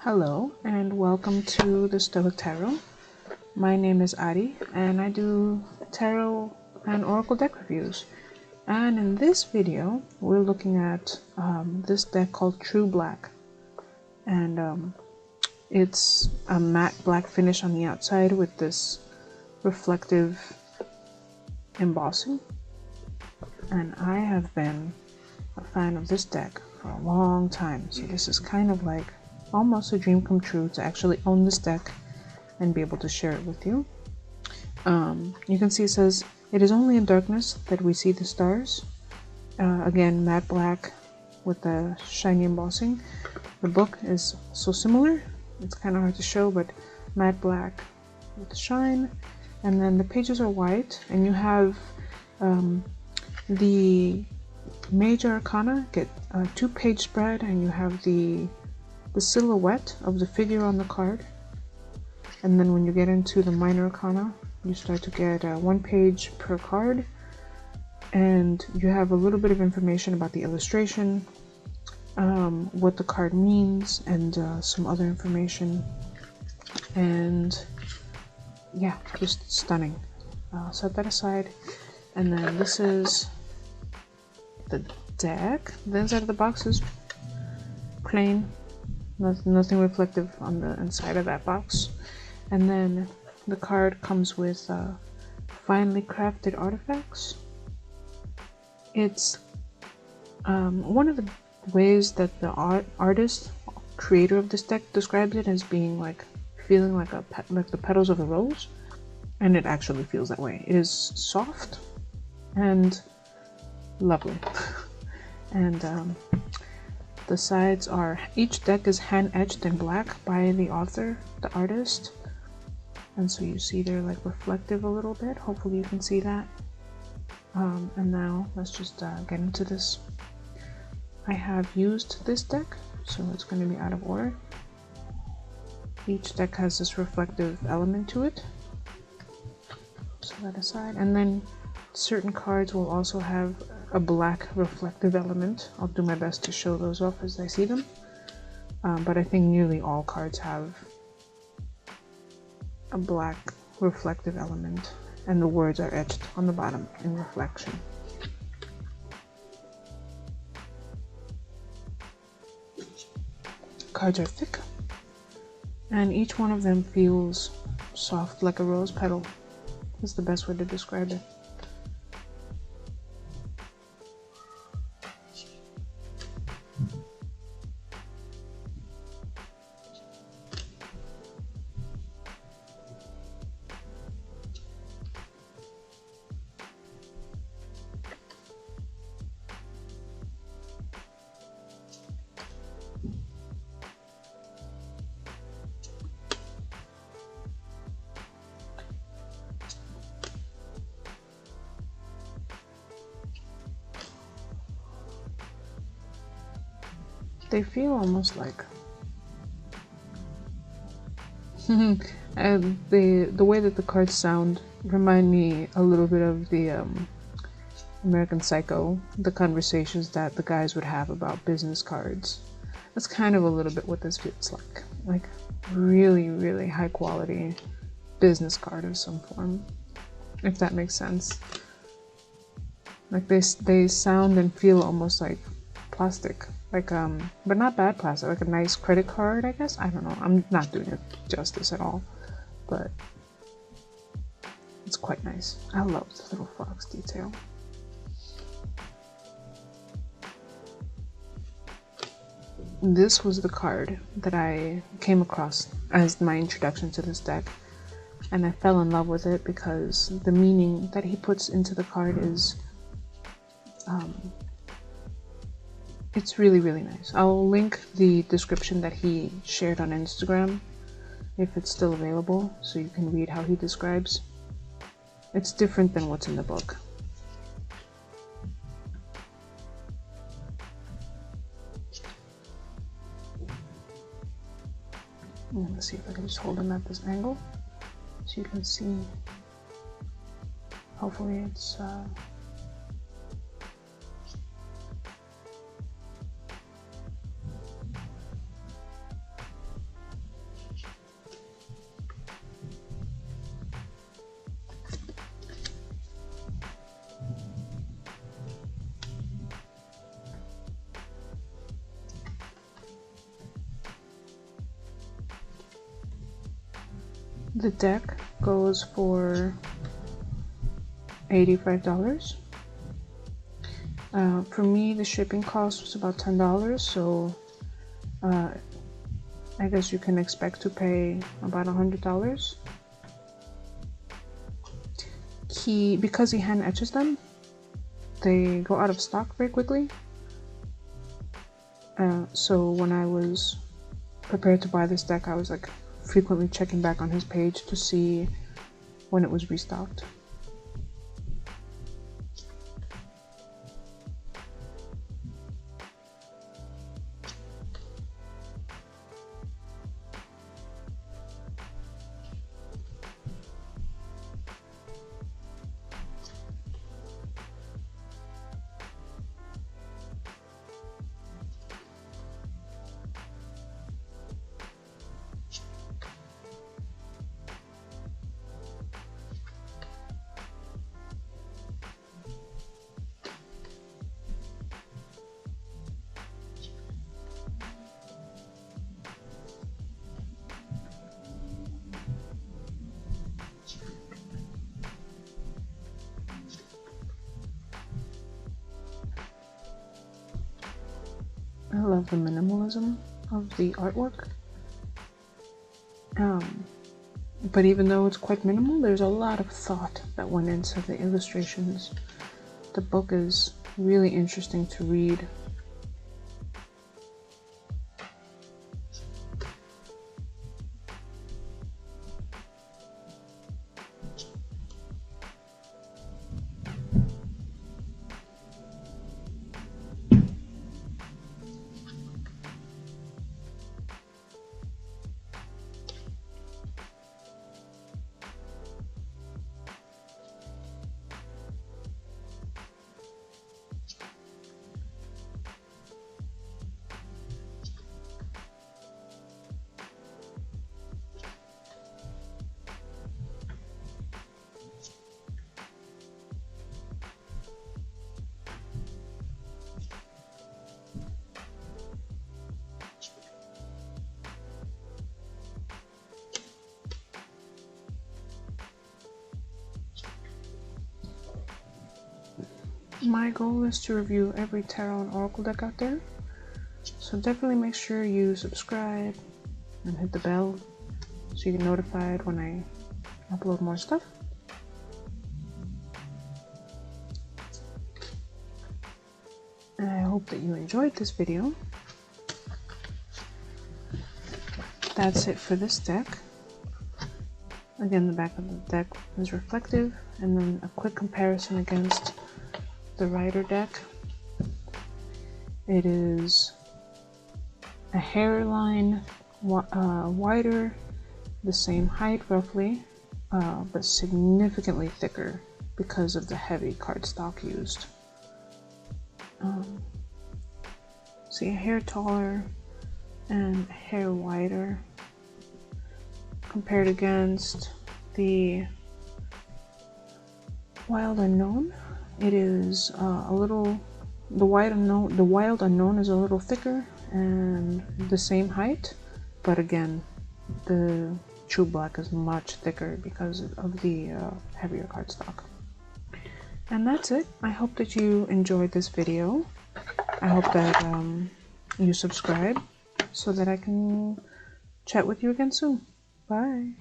Hello and welcome to the Stoic Tarot. My name is Ari and I do tarot and oracle deck reviews. And in this video, we're looking at this deck called True Black. And it's a matte black finish on the outside with this reflective embossing. And I have been a fan of this deck for a long time, so this is kind of like almost a dream come true to actually own this deck and be able to share it with you. You can see it says, "It is only in darkness that we see the stars." Again, matte black with the shiny embossing. The book is so similar, it's kind of hard to show, but matte black with the shine. And then the pages are white, and you have the major arcana get a 2-page spread, and you have the silhouette of the figure on the card. And then when you get into the minor arcana, you start to get 1 page per card, and you have a little bit of information about the illustration, what the card means, and some other information. And yeah, just stunning. I'll set that aside. And then this is the deck. The inside of the box is plain, nothing reflective on the inside of that box. And then the card comes with finely crafted artifacts. It's one of the ways that the creator of this deck describes it as being like feeling like the petals of a rose, and it actually feels that way. It is soft and lovely. And the sides are, each deck is hand etched in black by the author, the artist, and so you see they're like reflective a little bit. Hopefully you can see that. And now let's just get into this. I have used this deck, so it's going to be out of order. Each deck has this reflective element to it. Set that aside. And then certain cards will also have a black reflective element. I'll do my best to show those off as I see them. But I think nearly all cards have a black reflective element, and the words are etched on the bottom in reflection. Cards are thick, and each one of them feels soft like a rose petal. That's the best way to describe it. They feel almost like and the way that the cards sound remind me a little bit of the American Psycho, the conversations that the guys would have about business cards. That's kind of a little bit what this feels like really, really high quality business card of some form, if that makes sense. Like they sound and feel almost like plastic, like but not bad plastic, like a nice credit card, I guess. I don't know, I'm not doing it justice at all, but it's quite nice. I love the little fox detail. This was the card that I came across as my introduction to this deck, and I fell in love with it because the meaning that he puts into the card is it's really, really nice. I'll link the description that he shared on Instagram if it's still available, so you can read how he describes. It's different than what's in the book. Let's see if I can just hold him at this angle so you can see. Hopefully it's The deck goes for $85. For me, the shipping cost was about $10, so I guess you can expect to pay about $100. Because he hand etches them, they go out of stock very quickly. So when I was prepared to buy this deck, I was like frequently checking back on his page to see when it was restocked. I love the minimalism of the artwork. But even though it's quite minimal, there's a lot of thought that went into the illustrations. The book is really interesting to read. My goal is to review every tarot and oracle deck out there, so definitely make sure you subscribe and hit the bell so you get notified when I upload more stuff. And I hope that you enjoyed this video. That's it for this deck. Again, the back of the deck is reflective, and then a quick comparison against the Rider deck. It is a hairline wider, the same height roughly, but significantly thicker because of the heavy cardstock used. See, a hair taller and a hair wider compared against the Wild Unknown. It is the Wild Unknown is a little thicker and the same height, but again, the True Black is much thicker because of the heavier cardstock. And that's it. I hope that you enjoyed this video. I hope that you subscribe so that I can chat with you again soon. Bye.